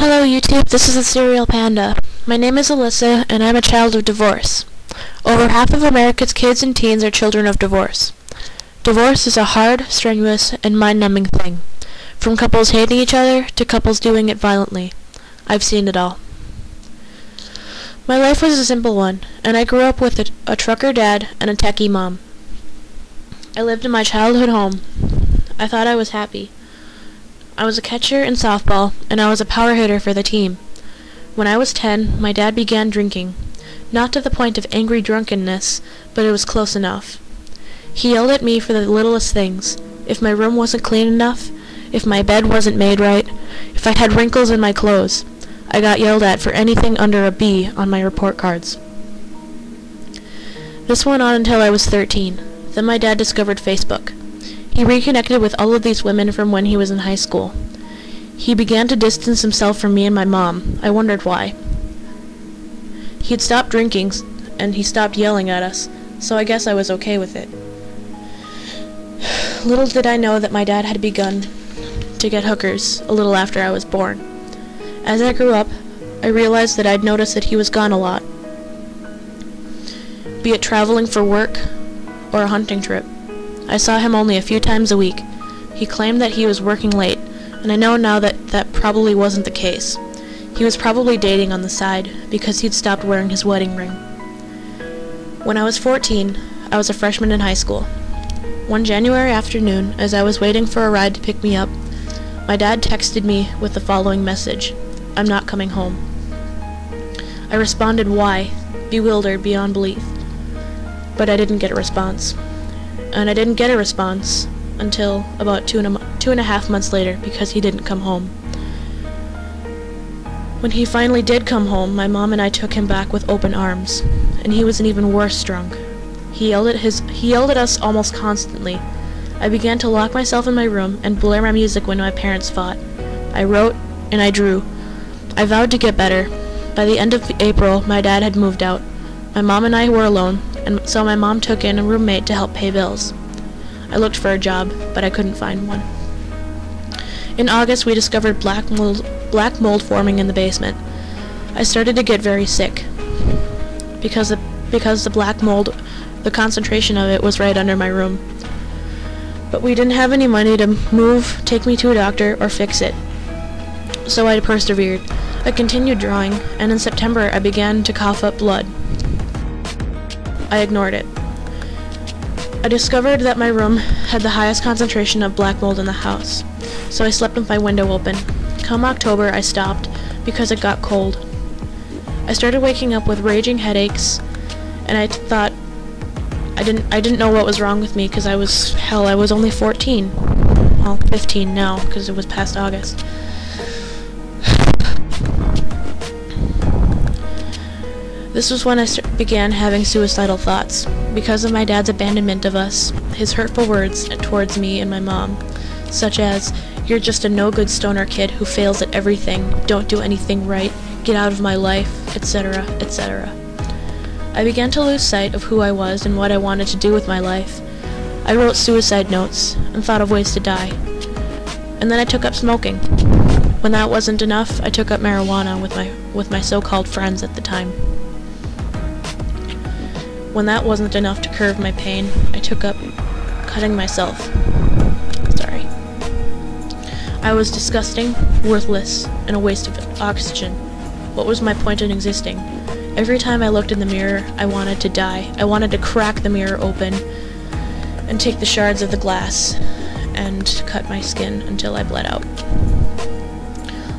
Hello YouTube, this is the Serial Panda. My name is Alyssa, and I'm a child of divorce. Over half of America's kids and teens are children of divorce. Divorce is a hard, strenuous, and mind-numbing thing. From couples hating each other to couples doing it violently. I've seen it all. My life was a simple one, and I grew up with a trucker dad and a techie mom. I lived in my childhood home. I thought I was happy. I was a catcher in softball, and I was a power hitter for the team. When I was 10, my dad began drinking. Not to the point of angry drunkenness, but it was close enough. He yelled at me for the littlest things. If my room wasn't clean enough, if my bed wasn't made right, if I had wrinkles in my clothes, I got yelled at for anything under a B on my report cards. This went on until I was 13. Then my dad discovered Facebook. He reconnected with all of these women from when he was in high school. He began to distance himself from me and my mom. I wondered why. He'd stopped drinking, and he stopped yelling at us, so I guess I was okay with it. Little did I know that my dad had begun to get hookers a little after I was born. As I grew up, I realized that I'd noticed that he was gone a lot, be it traveling for work or a hunting trip. I saw him only a few times a week. He claimed that he was working late, and I know now that that probably wasn't the case. He was probably dating on the side, because he'd stopped wearing his wedding ring. When I was 14, I was a freshman in high school. One January afternoon, as I was waiting for a ride to pick me up, my dad texted me with the following message: "I'm not coming home." I responded, "Why?" bewildered beyond belief. But I didn't get a response. And I didn't get a response until about two and a half months later, because he didn't come home. When he finally did come home, my mom and I took him back with open arms, and he was an even worse drunk. He yelled at us almost constantly. I began to lock myself in my room and blare my music when my parents fought. I wrote and I drew. I vowed to get better. By the end of April, my dad had moved out. My mom and I were alone, and so my mom took in a roommate to help pay bills. I looked for a job, but I couldn't find one. In August, we discovered black mold forming in the basement. I started to get very sick, because the black mold, the concentration of it was right under my room. But we didn't have any money to move, take me to a doctor, or fix it. So I persevered. I continued drawing, and in September I began to cough up blood. I ignored it. I discovered that my room had the highest concentration of black mold in the house, so I slept with my window open. Come October, I stopped because it got cold. I started waking up with raging headaches, and I thought I didn't know what was wrong with me, because I was only 14. Well, 15 now, because it was past August. This was when I began having suicidal thoughts, because of my dad's abandonment of us, his hurtful words towards me and my mom, such as, "You're just a no-good stoner kid who fails at everything, don't do anything right, get out of my life," etc., etc. I began to lose sight of who I was and what I wanted to do with my life. I wrote suicide notes and thought of ways to die. And then I took up smoking. When that wasn't enough, I took up marijuana with my so-called friends at the time. When that wasn't enough to curb my pain, I took up cutting myself. Sorry. I was disgusting, worthless, and a waste of oxygen. What was my point in existing? Every time I looked in the mirror, I wanted to die. I wanted to crack the mirror open and take the shards of the glass and cut my skin until I bled out.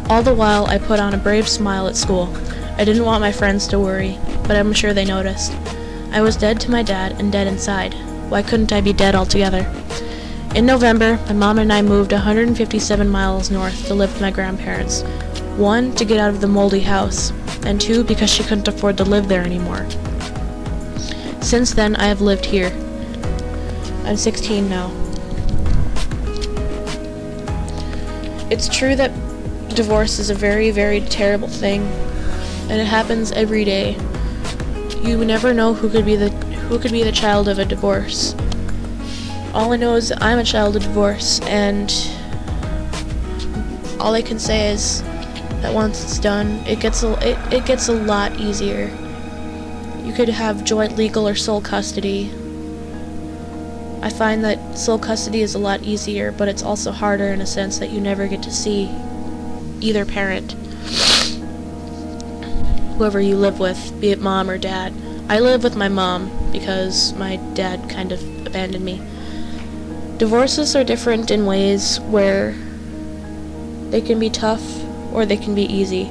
All the while, I put on a brave smile at school. I didn't want my friends to worry, but I'm sure they noticed. I was dead to my dad and dead inside. Why couldn't I be dead altogether? In November, my mom and I moved 157 miles north to live with my grandparents. 1, to get out of the moldy house, and 2, because she couldn't afford to live there anymore. Since then, I have lived here. I'm 16 now. It's true that divorce is a very, very terrible thing, and it happens every day. You never know who could be the child of a divorce. All I know is that I'm a child of divorce, and all I can say is that once it's done, it gets a lot easier. You could have joint legal or sole custody. I find that sole custody is a lot easier, but it's also harder in a sense that you never get to see either parent, whoever you live with, be it mom or dad. I live with my mom because my dad kind of abandoned me. Divorces are different in ways where they can be tough or they can be easy.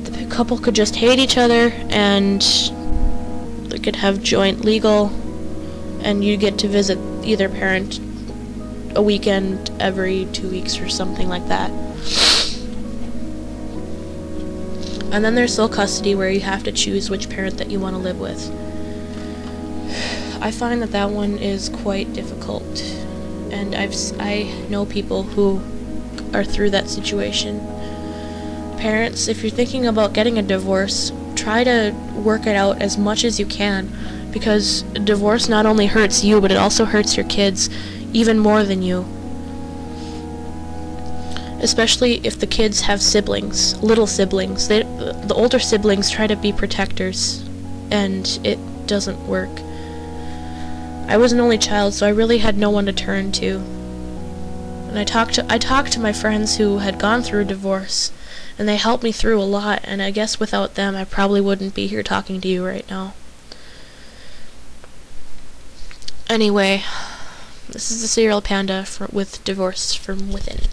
The couple could just hate each other and they could have joint legal, and you get to visit either parent a weekend every 2 weeks or something like that. And then there's sole custody, where you have to choose which parent that you want to live with. I find that one is quite difficult, and I know people who are through that situation. Parents, if you're thinking about getting a divorce, try to work it out as much as you can, because divorce not only hurts you, but it also hurts your kids even more than you. Especially if the kids have siblings, little siblings. The older siblings try to be protectors, and it doesn't work. I was an only child, so I really had no one to turn to. And I talked to my friends who had gone through a divorce, and they helped me through a lot, and I guess without them I probably wouldn't be here talking to you right now. Anyway, this is the Serial Panda with Divorce from Within.